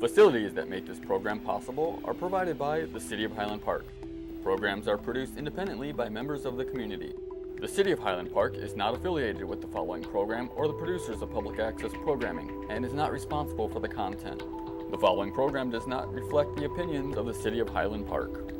Facilities that make this program possible are provided by the City of Highland Park. Programs are produced independently by members of the community. The City of Highland Park is not affiliated with the following program or the producers of public access programming and is not responsible for the content. The following program does not reflect the opinions of the City of Highland Park.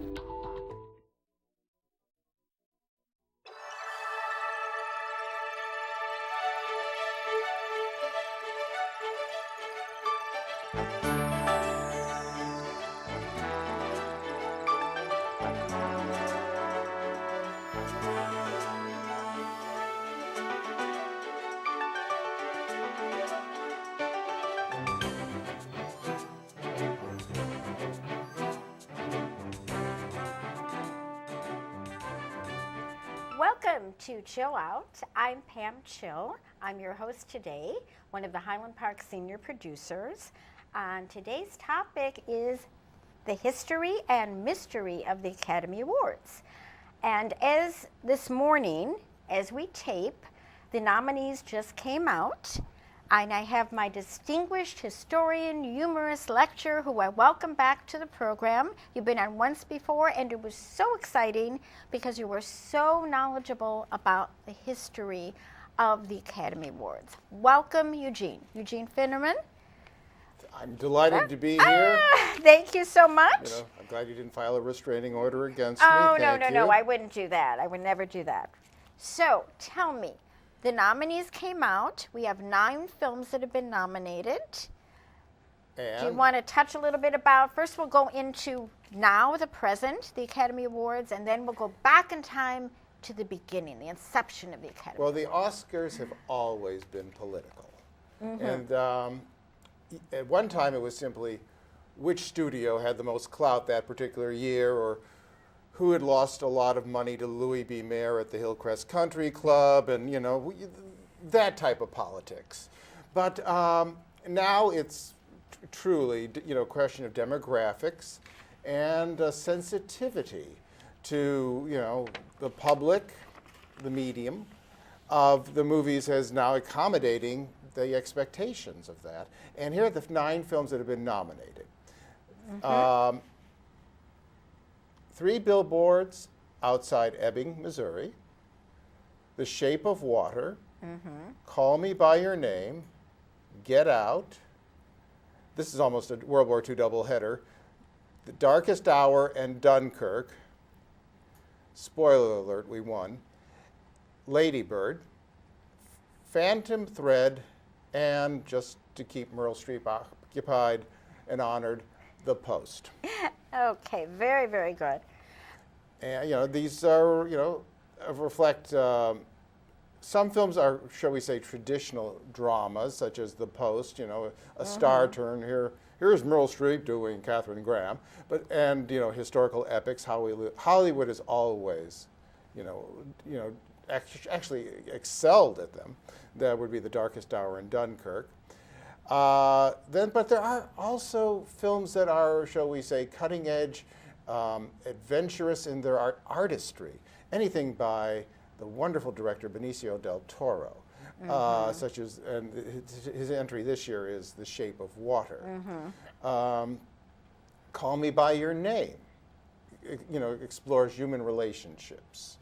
Welcome to Chill Out. I'm Pam Chill. I'm your host today, one of the Highland Park senior producers. And today's topic is the history and mystery of the Academy Awards. And as this morning, as we tape, the nominees just came out. And I have my distinguished historian, humorist, lecturer, who I welcome back to the program. You've been on once before, and it was so exciting because you were so knowledgeable about the history of the Academy Awards. Welcome, Eugene. Eugene Finnerman. I'm delighted to be here. Thank you so much. I'm glad you didn't file a restraining order against me. Oh, Thank no, you. I wouldn't do that. I would never do that. So, tell me. The nominees came out. We have 9 films that have been nominated. And Do you want to touch a little bit about, first we'll go into now, the present, the Academy Awards, and then we'll go back in time to the beginning, the inception of the Academy. well, the Oscars have always been political. And at one time it was simply which studio had the most clout that particular year, or who had lost a lot of money to Louis B. Mayer at the Hillcrest Country Club, and that type of politics. But now it's truly a question of demographics and sensitivity to the public, the medium of the movies as now accommodating the expectations of that. And here are the 9 films that have been nominated. 3 Billboards Outside Ebbing, Missouri, The Shape of Water, Call Me By Your Name, Get Out, this is almost a World War II doubleheader, The Darkest Hour and Dunkirk, spoiler alert, we won, Lady Bird, Phantom Thread, and just to keep Meryl Streep occupied and honored, The Post. Okay, very, very good. And these are reflect. Some films are, shall we say, traditional dramas, such as The Post. A star turn here. Here's Meryl Streep doing Katharine Graham, and historical epics. Hollywood has always, actually excelled at them. That would be The Darkest Hour and Dunkirk. But there are also films that are, shall we say, cutting edge, adventurous in their artistry. Anything by the wonderful director Benicio del Toro, such as, and his entry this year is The Shape of Water. Call Me By Your Name, explores human relationships.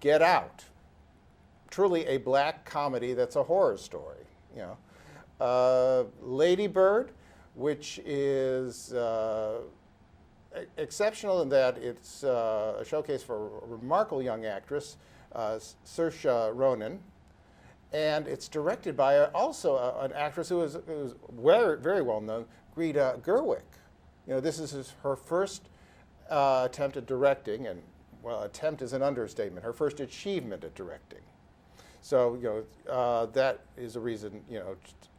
Get Out, truly a black comedy that's a horror story. Lady Bird, which is exceptional in that it's a showcase for a remarkable young actress, Saoirse Ronan, and it's directed by also an actress who is very well known, Greta Gerwig. This is her first attempt at directing, and attempt is an understatement. Her first achievement at directing. So that is a reason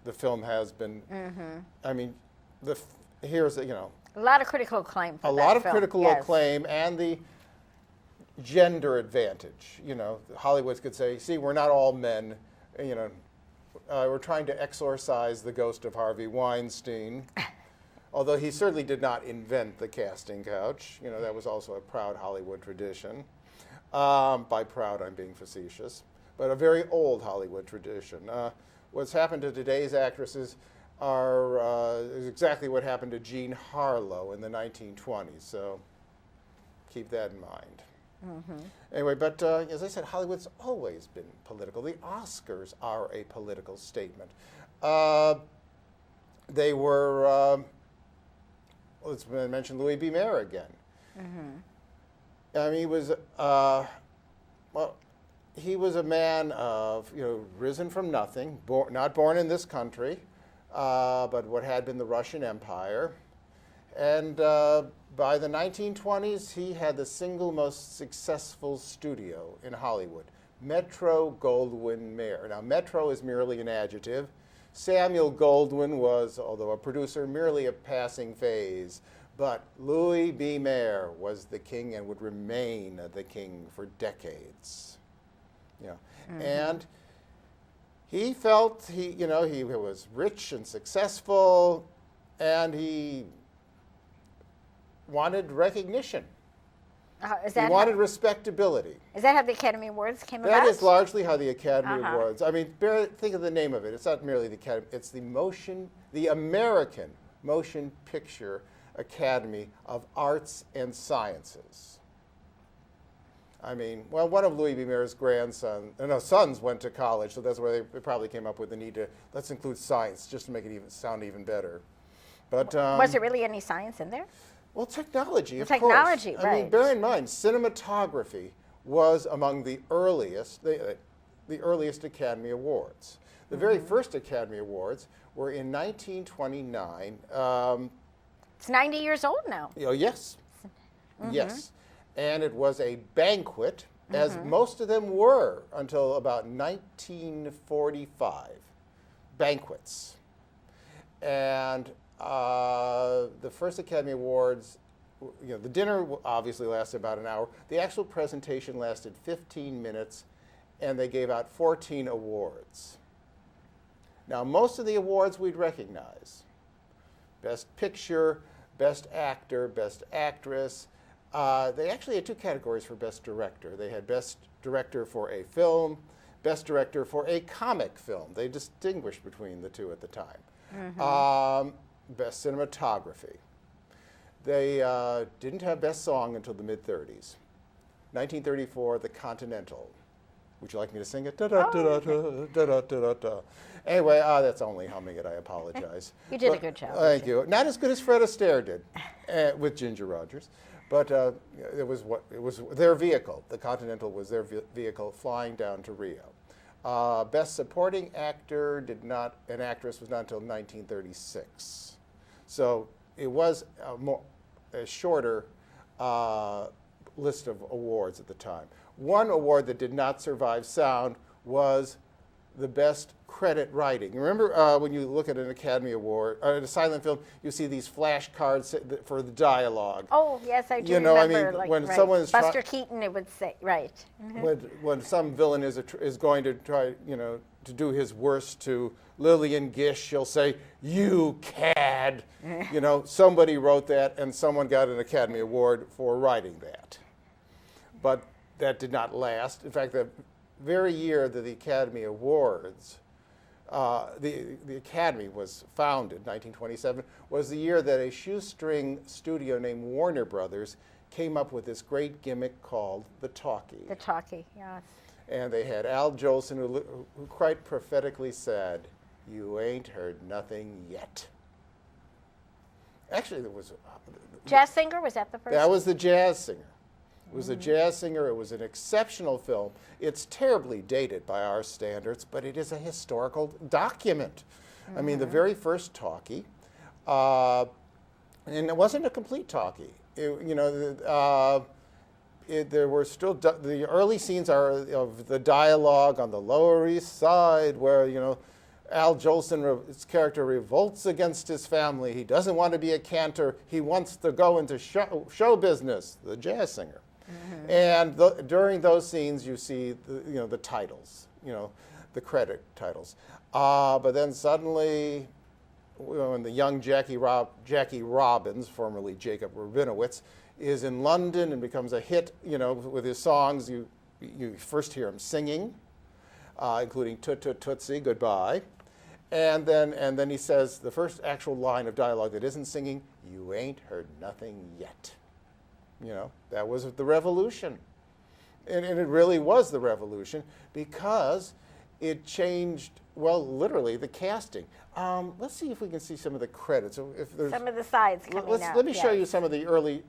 the film has been. I mean, here's a lot of critical acclaim for a that lot of film. critical Yes. acclaim, and the gender advantage. Hollywood could say, "See, we're not all men." We're trying to exorcise the ghost of Harvey Weinstein, although he certainly did not invent the casting couch. That was also a proud Hollywood tradition. By proud, I'm being facetious, but a very old Hollywood tradition. What's happened to today's actresses are exactly what happened to Jean Harlow in the 1920s. So keep that in mind. Anyway, but as I said, Hollywood's always been political. The Oscars are a political statement. They were, let's mention Louis B. Mayer again. I mean, he was a man of, risen from nothing, not born in this country, but what had been the Russian Empire. And by the 1920s, he had the single most successful studio in Hollywood, Metro-Goldwyn-Mayer. Now, Metro is merely an adjective. Samuel Goldwyn was, although a producer, merely a passing phase. But Louis B. Mayer was the king and would remain the king for decades. And he felt he was rich and successful, and he wanted recognition. He wanted respectability. Is that how the Academy Awards came about? That is largely how the Academy Awards. I mean, think of the name of it. It's not merely the Academy. It's the American Motion Picture Academy of Arts and Sciences. I mean, well, one of Louis B. Mayer's sons went to college, so that's where they probably came up with the need to let's include science just to make it sound even better. But was there really any science in there? Well, technology, of course. Technology, right. I mean, bear in mind, cinematography was among the earliest Academy Awards. The very first Academy Awards were in 1929. It's 90 years old now. Yes. Yes. And it was a banquet, as most of them were until about 1945. Banquets. And the first Academy Awards, the dinner obviously lasted about an hour. The actual presentation lasted 15 minutes, and they gave out 14 awards. Now, most of the awards we'd recognize. Best Picture, Best Actor, Best Actress. They actually had two categories for Best Director. They had Best Director for a film, Best Director for a comic film. They distinguished between the two at the time. Best Cinematography. They didn't have Best Song until the mid-30s. 1934, The Continental. Would you like me to sing it? Da-da-da-da-da-da-da-da-da. Anyway, that's only humming it. I apologize. You did a good job. Thank you. Not as good as Fred Astaire did with Ginger Rogers, but it was their vehicle. The Continental was their vehicle flying down to Rio. Best Supporting Actor and Actress was not until 1936. So it was a shorter list of awards at the time. One award that did not survive sound was the Best Credit Writing. Remember when you look at an Academy Award, or a silent film, you see these flashcards for the dialogue. Oh, yes, I do remember. I mean, when someone is Buster Keaton, it would say, right. When some villain is going to try, to do his worst to Lillian Gish, he'll say, "You cad." Somebody wrote that, and someone got an Academy Award for writing that. But that did not last. In fact, the very year that the Academy Awards, the Academy was founded, 1927, was the year that a shoestring studio named Warner Brothers came up with this great gimmick called the talkie. The talkie, yes. And they had Al Jolson, who quite prophetically said, "You ain't heard nothing yet." Actually, there was... Jazz Singer, was that the first? That was the Jazz Singer. It was a jazz singer. It was an exceptional film. It's terribly dated by our standards, but it is a historical document. I mean, the very first talkie, and it wasn't a complete talkie. There were still the early scenes are of the dialogue on the Lower East Side, where Al Jolson's character revolts against his family. He doesn't want to be a cantor. He wants to go into show business. The jazz singer. And during those scenes, you see the titles, the credit titles. But then suddenly, when the young Jackie Robbins, formerly Jacob Rabinowitz, is in London and becomes a hit, with his songs, you first hear him singing, including Toot Toot Tootsie, Goodbye. And then he says the first actual line of dialogue that isn't singing, "You ain't heard nothing yet." You know, that was the revolution. And it really was the revolution because it changed, well, literally, the casting. Let's see if we can see some of the credits. If there's, Some of the sides coming up. let me show yes. you some of the early,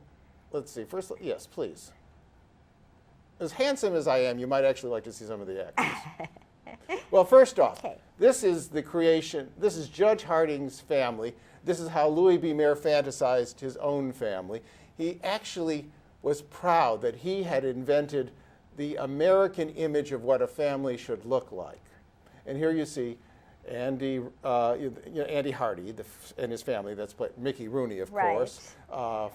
let's see, first, yes, please. As handsome as I am, you might actually like to see some of the actors. Well, first off, Okay. this is the creation, this is Judge Harding's family. This is how Louis B. Mayer fantasized his own family. He actually was proud that he had invented the American image of what a family should look like. And here you see Andy Hardy and his family. That's played Mickey Rooney, of Right. course.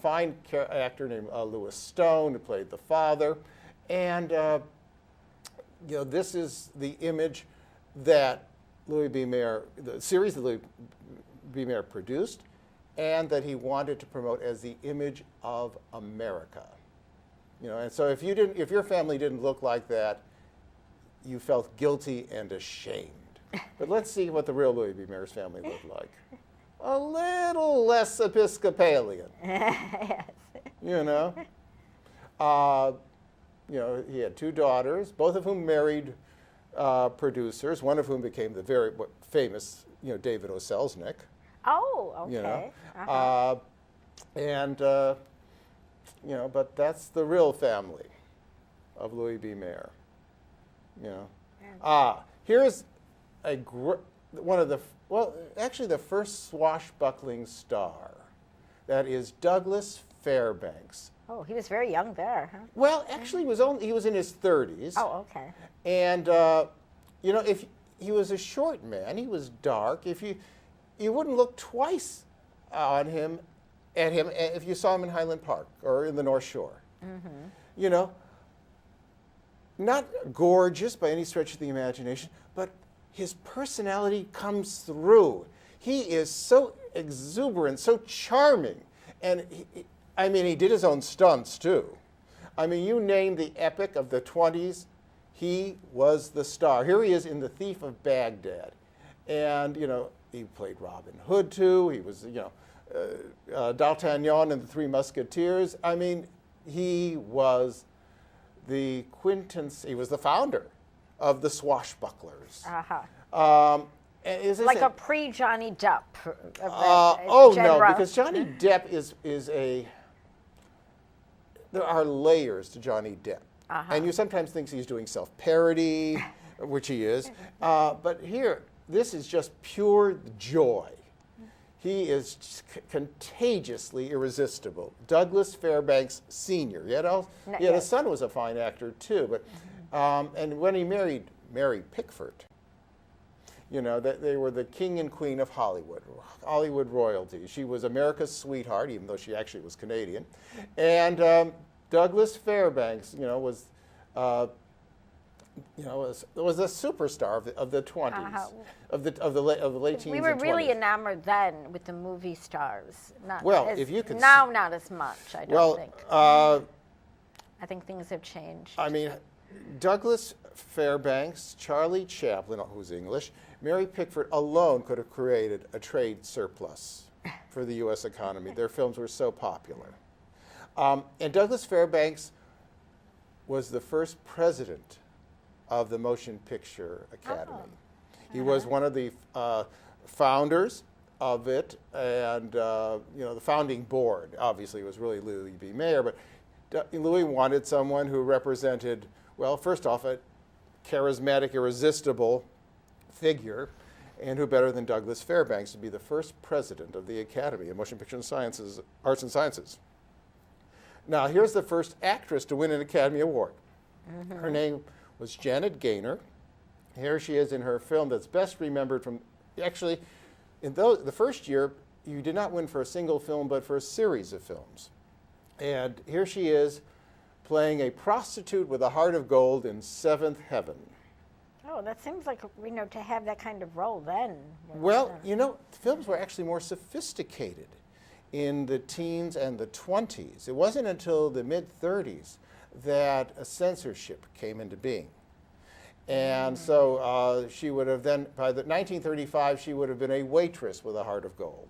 Fine actor named Louis Stone, who played the father. And this is the image that Louis B. Mayer, the series that Louis B. Mayer produced, and that he wanted to promote as the image of America. You know, and so if your family didn't look like that, you felt guilty and ashamed. But let's see what the real Louis B. Mayer's family looked like. A little less Episcopalian. Yes. You know. He had two daughters, both of whom married producers, one of whom became the very famous, David O. Selznick. Oh, okay. You know. Uh-huh. But that's the real family of Louis B. Mayer. Here's one of the the first swashbuckling star. That is Douglas Fairbanks. Oh, he was very young there, huh? Well, actually, he was in his 30s. Oh, okay. And if he was a short man, he was dark. If you wouldn't look twice at him if you saw him in Highland Park or in the North Shore. Mm-hmm. Not gorgeous by any stretch of the imagination, but his personality comes through. He is so exuberant, so charming, and he did his own stunts too. You name the epic of the 20s, he was the star. Here he is in The Thief of Baghdad, and he played Robin Hood too. He was D'Artagnan and the Three Musketeers. He was the he was the founder of the Swashbucklers. Uh-huh. Like a pre-Johnny Depp. No, because Johnny Depp is there are layers to Johnny Depp. Uh-huh. And you sometimes think he's doing self-parody, which he is. But here, this is just pure joy. He is contagiously irresistible. Douglas Fairbanks Sr. The son was a fine actor too. But and when he married Mary Pickford, that they were the king and queen of Hollywood royalty. She was America's sweetheart, even though she actually was Canadian. And Douglas Fairbanks, was a superstar of the 20s, Uh-huh. of the late teens. We were and 20s. really enamored then with the movie stars. If you could now, not as much. I don't think. I think things have changed. Douglas Fairbanks, Charlie Chaplin, who's English, Mary Pickford alone could have created a trade surplus for the U.S. economy. Their films were so popular. And Douglas Fairbanks was the first president of the Motion Picture Academy. Oh. He was one of the founders of it, and the founding board obviously was really Louis B. Mayer, but Louis wanted someone who represented, well, first off, a charismatic, irresistible figure, and who better than Douglas Fairbanks to be the first president of the Academy of Motion Picture and Arts and Sciences. Now, here's the first actress to win an Academy Award. Mm-hmm. Her name was Janet Gaynor. Here she is in her film that's best remembered from, actually, in the first year, you did not win for a single film, but for a series of films. And here she is playing a prostitute with a heart of gold in Seventh Heaven. Oh, that seems like, to have that kind of role then. Well, films were actually more sophisticated in the teens and the 20s. It wasn't until the mid-30s that a censorship came into being. And so she would have then, by the 1935, she would have been a waitress with a heart of gold.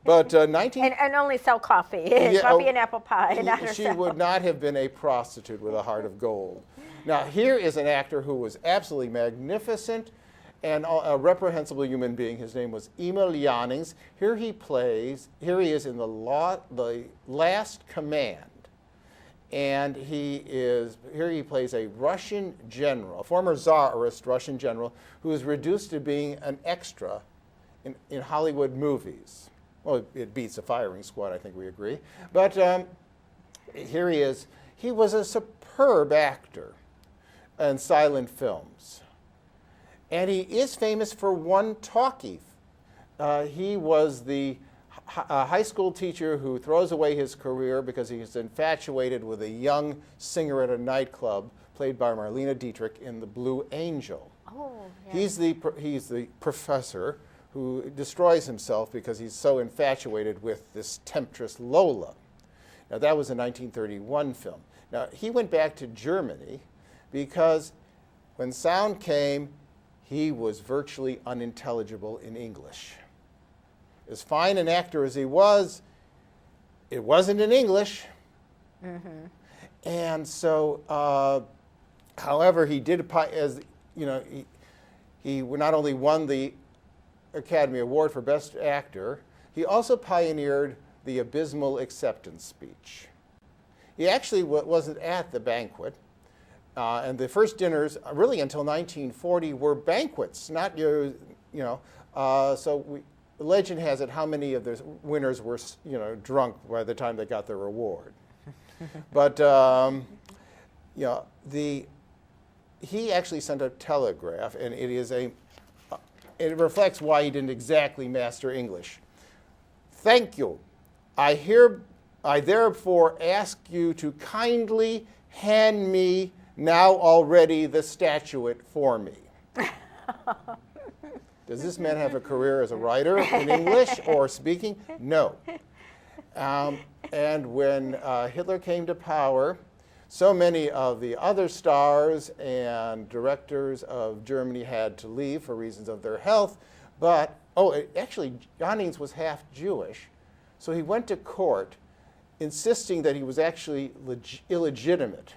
But and only sell coffee, Yeah, coffee and apple pie, not she herself. would not have been a prostitute with a heart of gold. Now, here is an actor who was absolutely magnificent and a reprehensible human being. His name was Emil Jannings. Here he is in the Last Command. And here he plays a Russian general, a former Tsarist Russian general, who is reduced to being an extra in Hollywood movies. Well, it beats a firing squad, I think we agree. But here he is. He was a superb actor in silent films. And he is famous for one talkie. He was the high school teacher who throws away his career because he's infatuated with a young singer at a nightclub played by Marlene Dietrich in The Blue Angel. Oh, yeah. He's the professor who destroys himself because he's so infatuated with this temptress Lola. Now, that was a 1931 film. Now, he went back to Germany because when sound came, he was virtually unintelligible in English. As fine an actor as he was, it wasn't in English. Mm-hmm. And so, however, he did, as you know, he not only won the Academy Award for Best Actor, he also pioneered the abysmal acceptance speech. He actually wasn't at the banquet, and the first dinners, really until 1940, were banquets, not legend has it how many of the winners were, drunk by the time they got their award. But he actually sent a telegraph, and it reflects why he didn't exactly master English. Thank you. I therefore ask you to kindly hand me now already the statuette for me. Does this man have a career as a writer in English or speaking? No. And when Hitler came to power, so many of the other stars and directors of Germany had to leave for reasons of their health. But, actually, Jannings was half Jewish. So he went to court insisting that he was actually illegitimate,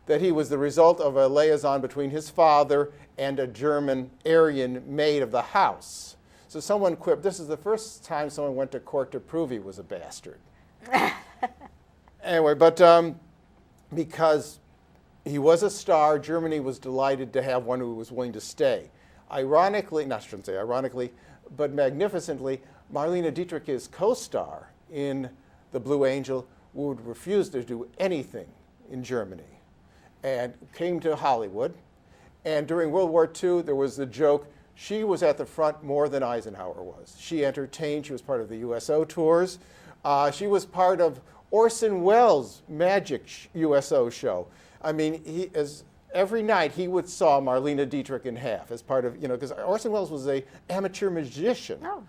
that he was the result of a liaison between his father and a German Aryan maid of the house. So someone quipped, this is the first time someone went to court to prove he was a bastard. Anyway, but because he was a star, Germany was delighted to have one who was willing to stay. Ironically, but magnificently, Marlene Dietrich, his co-star in The Blue Angel, would refuse to do anything in Germany and came to Hollywood. And during World War II, there was the joke, she was at the front more than Eisenhower was. She entertained, she was part of the USO tours. She was part of Orson Welles' magic USO show. I mean, every night he would saw Marlene Dietrich in half as part of, because Orson Welles was an amateur magician. Oh.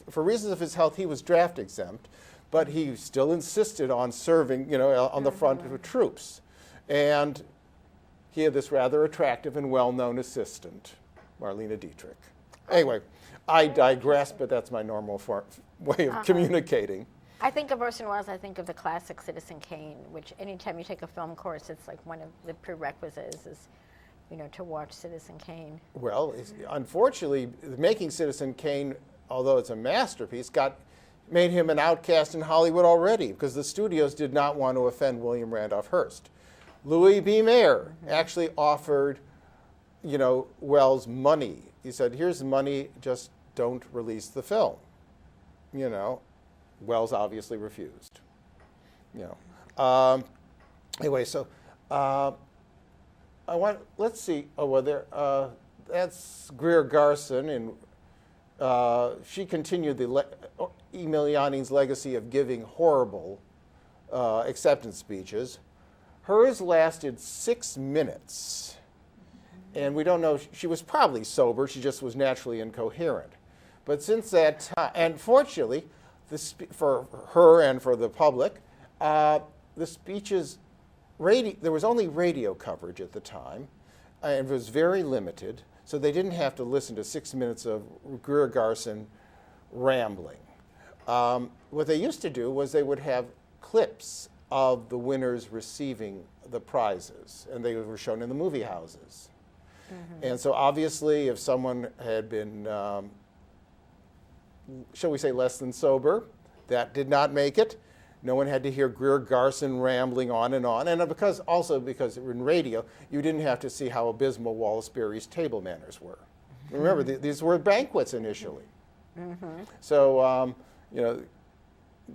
For reasons of his health, he was draft exempt, but he still insisted on serving, on the front of the troops. And he had this rather attractive and well-known assistant, Marlene Dietrich. Anyway, I digress, but that's my normal way of communicating. I think of Orson Welles, I think of the classic Citizen Kane, which anytime you take a film course, it's like one of the prerequisites is, to watch Citizen Kane. Well, unfortunately, making Citizen Kane, although it's a masterpiece, made him an outcast in Hollywood already because the studios did not want to offend William Randolph Hearst. Louis B. Mayer actually offered, Welles money. He said, here's the money, just don't release the film. Welles obviously refused. Anyway, so let's see. That's Greer Garson, and she continued Emil Jannings' legacy of giving horrible acceptance speeches. Hers lasted 6 minutes, and we don't know, she was probably sober, she just was naturally incoherent. But since that time, and fortunately, for her and for the public, the speeches there was only radio coverage at the time, and it was very limited, so they didn't have to listen to 6 minutes of Greer Garson rambling. What they used to do was they would have clips of the winners receiving the prizes, and they were shown in the movie houses. And so obviously if someone had been, shall we say, less than sober, that did not make it. No one had to hear Greer Garson rambling on, and because in radio, you didn't have to see how abysmal Wallace Beery's table manners were. Remember, these were banquets initially. So,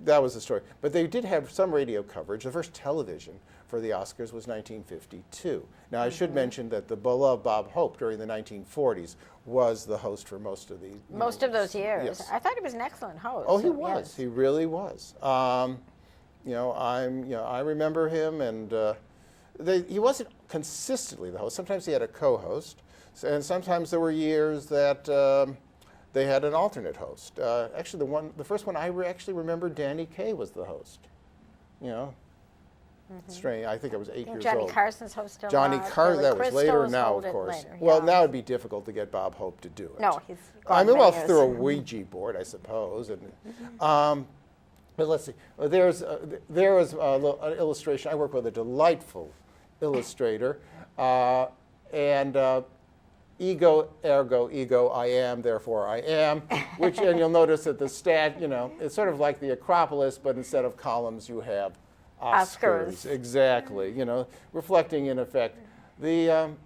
that was the story. But they did have some radio coverage. The first television for the Oscars was 1952. Now, I should mention that the beloved Bob Hope during the 1940s was the host for most of those years. Yes. I thought he was an excellent host. Oh, he was. Yes. He really was. I remember him, and he wasn't consistently the host. Sometimes he had a co-host, and sometimes there were years that they had an alternate host. Actually, the first one I actually remember, Danny Kaye was the host. Strange. I think I was 8 years Johnny old. Carson's host a Johnny lot. Carson, that was later Crystal's now, hold of it course. later, Well, yeah. now it'd be difficult to get Bob Hope to do it. No, he's I gone mean, well, many through a years. Ouija board, I suppose. And, but let's see. Well, there is an illustration. I work with a delightful illustrator, and ego, ergo, ego, I am, therefore I am, which, and you'll notice that the it's sort of like the Acropolis, but instead of columns, you have Oscars. Exactly, reflecting, in effect, the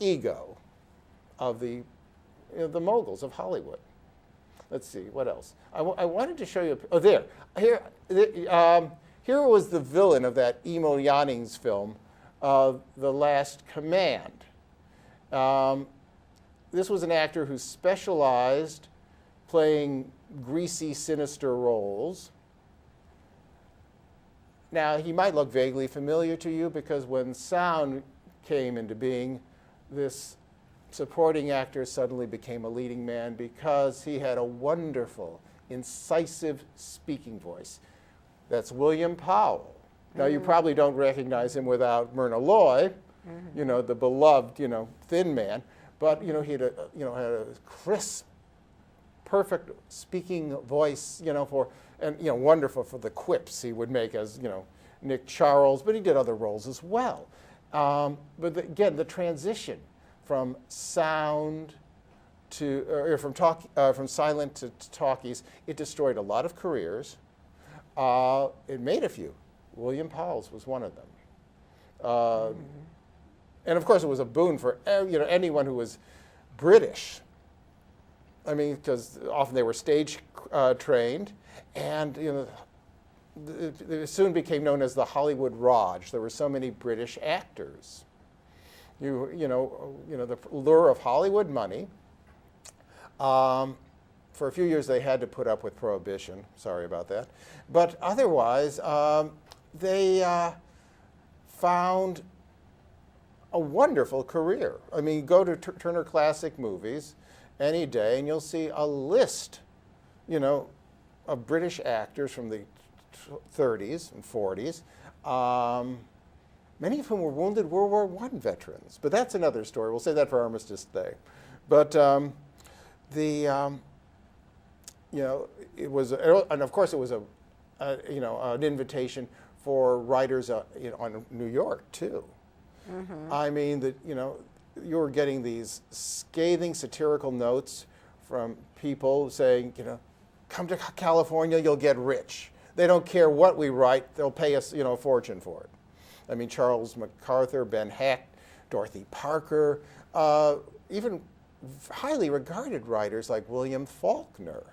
ego of the moguls of Hollywood. Let's see, what else? I wanted to show you, here was the villain of that Emo Yannings film, The Last Command. This was an actor who specialized playing greasy, sinister roles. Now, he might look vaguely familiar to you because when sound came into being, this supporting actor suddenly became a leading man because he had a wonderful, incisive speaking voice. That's William Powell. Now, you probably don't recognize him without Myrna Loy, the beloved, thin man. But, he had a crisp, perfect speaking voice, wonderful for the quips he would make as, Nick Charles, but he did other roles as well. But again, the transition from sound to, from silent to talkies, it destroyed a lot of careers. It made a few. William Powell's was one of them. And of course, it was a boon for anyone who was British. I mean, because often they were stage trained, and it soon became known as the Hollywood Raj. There were so many British actors. The lure of Hollywood money. For a few years, they had to put up with prohibition. Sorry about that, but otherwise, they found a wonderful career. I mean, go to Turner Classic Movies any day, and you'll see a list, of British actors from the 30s and 40s, many of whom were wounded World War I veterans. But that's another story. We'll save that for Armistice Day. But it was, and of course, it was an invitation for writers on New York too. I mean that you were getting these scathing satirical notes from people saying, come to California, you'll get rich. They don't care what we write; they'll pay us, a fortune for it. I mean, Charles MacArthur, Ben Hecht, Dorothy Parker, even highly regarded writers like William Faulkner,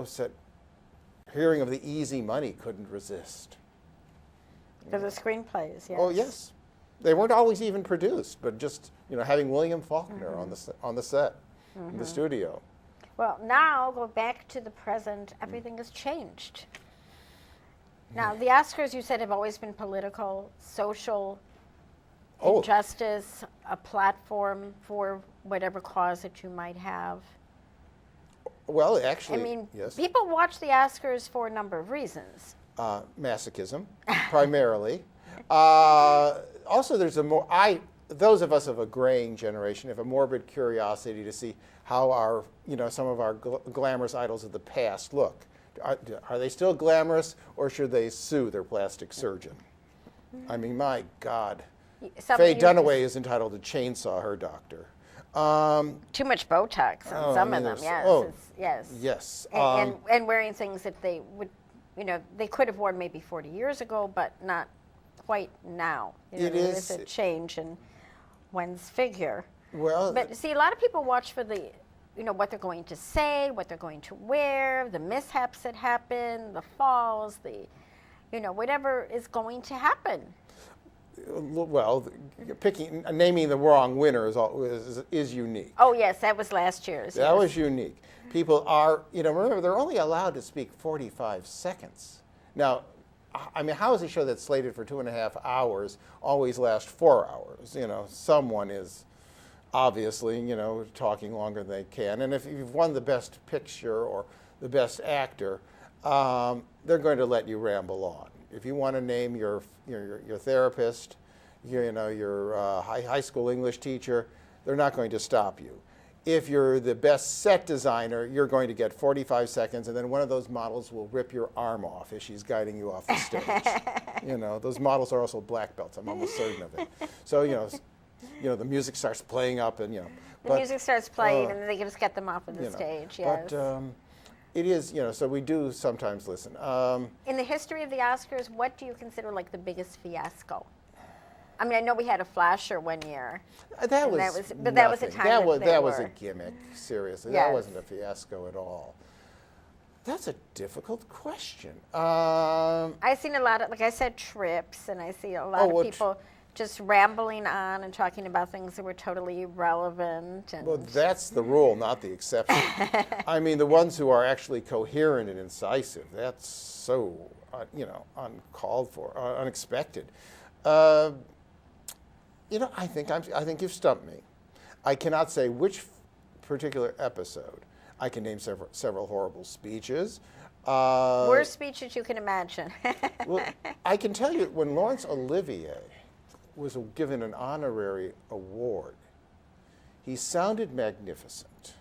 said, hearing of the easy money, couldn't resist. For the screenplays, yes. Oh, yes. They weren't always even produced, but just, having William Faulkner on the set, in the studio. Well, now, go back to the present, everything has changed. Now, the Oscars, you said, have always been political, social, injustice, a platform for whatever cause that you might have. Well, actually, I mean, yes. people watch the Oscars for a number of reasons. masochism, primarily. Also, there's those of us of a graying generation have a morbid curiosity to see how our, some of our glamorous idols of the past look. Are they still glamorous, or should they sue their plastic surgeon? I mean, my God. Faye Dunaway is entitled to chainsaw her doctor. Too much Botox on some of them, yes. Yes. Yes. And wearing things that they would, they could have worn maybe 40 years ago, but not quite now. There is a change in one's figure. Well, but see, a lot of people watch for the, what they're going to say, what they're going to wear, the mishaps that happen, the falls, whatever is going to happen. Well, naming the wrong winner is unique. Oh yes, that was last year's. That was unique. People are, remember, they're only allowed to speak 45 seconds. Now, I mean, how is a show that's slated for 2.5 hours always last 4 hours? Someone is obviously, talking longer than they can. And if you've won the best picture or the best actor, they're going to let you ramble on. If you want to name your therapist, your high school English teacher, they're not going to stop you. If you're the best set designer, you're going to get 45 seconds, and then one of those models will rip your arm off as she's guiding you off the stage. Those models are also black belts. I'm almost certain of it. So, the music starts playing up, and the music starts playing, and they just get them off of the stage. Yes. But it is, so we do sometimes listen. In the history of the Oscars, what do you consider like the biggest fiasco? I mean, I know we had a flasher one year. That was a time that was a gimmick. Seriously, yes. That wasn't a fiasco at all. That's a difficult question. I've seen a lot of, like I said, trips, and I see a lot of people just rambling on and talking about things that were totally irrelevant. And well, that's the rule, not the exception. I mean, the ones who are actually coherent and incisive, that's so, uncalled for, unexpected. I think you've stumped me. I cannot say which particular episode. I can name several horrible speeches. Worst speeches you can imagine. Well, I can tell you when Laurence Olivier was given an honorary award, he sounded magnificent.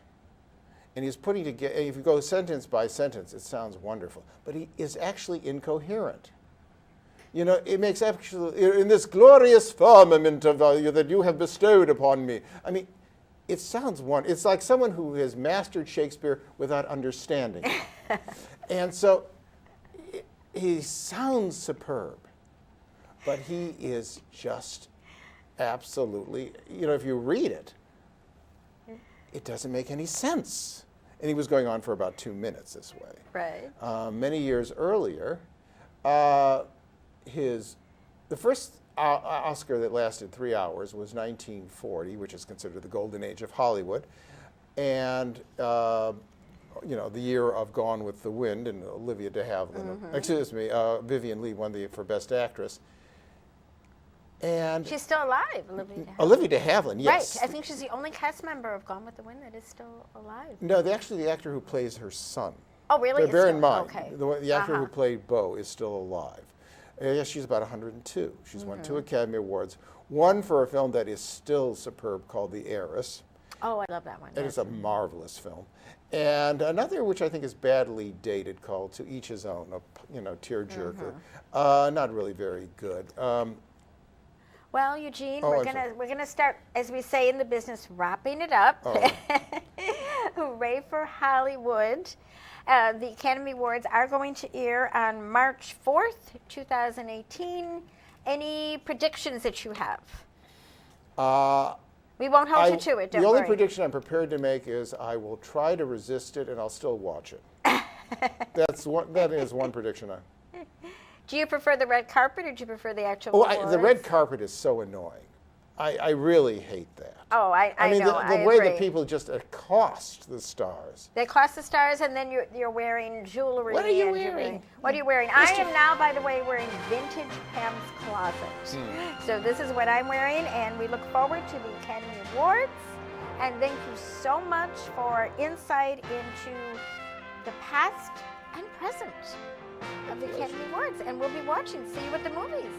And he's putting together, if you go sentence by sentence, it sounds wonderful. But he is actually incoherent. It makes actually, in this glorious firmament of that you have bestowed upon me. I mean, it sounds wonderful. It's like someone who has mastered Shakespeare without understanding it. And so he sounds superb, but he is just absolutely, if you read it, it doesn't make any sense. And he was going on for about 2 minutes this way. Right. Many years earlier, the first Oscar that lasted 3 hours was 1940, which is considered the golden age of Hollywood, and the year of Gone with the Wind, and Olivia de Havilland, Vivien Leigh won for Best Actress. And she's still alive, Olivia de Havilland. Olivia de Havilland, yes. Right. I think she's the only cast member of Gone with the Wind that is still alive. No, the actor who plays her son. Oh, really? Bear in mind, okay. the actor who played Beau is still alive. Yes, she's about 102. She's won 2 Academy Awards. One for a film that is still superb called The Heiress. Oh, I love that one. It is a marvelous film. And another which I think is badly dated called To Each His Own, a tearjerker. Not really very good. Well, Eugene, we're gonna start, as we say in the business, wrapping it up. Hooray for Hollywood. The Academy Awards are going to air on March 4th, 2018. Any predictions that you have? We won't hold you to it, don't worry. The only prediction I'm prepared to make is I will try to resist it and I'll still watch it. That is one prediction. Do you prefer the red carpet or do you prefer the actual awards? The red carpet is so annoying. I really hate that. Oh, I mean, know. The way that people just accost the stars. They accost the stars, and then you're wearing jewelry. What are you wearing? What are you wearing? I am now, by the way, wearing vintage Pam's Closet. So this is what I'm wearing, and we look forward to the Academy Awards. And thank you so much for insight into the past and present of the Academy Awards, and we'll be watching. See you at the movies.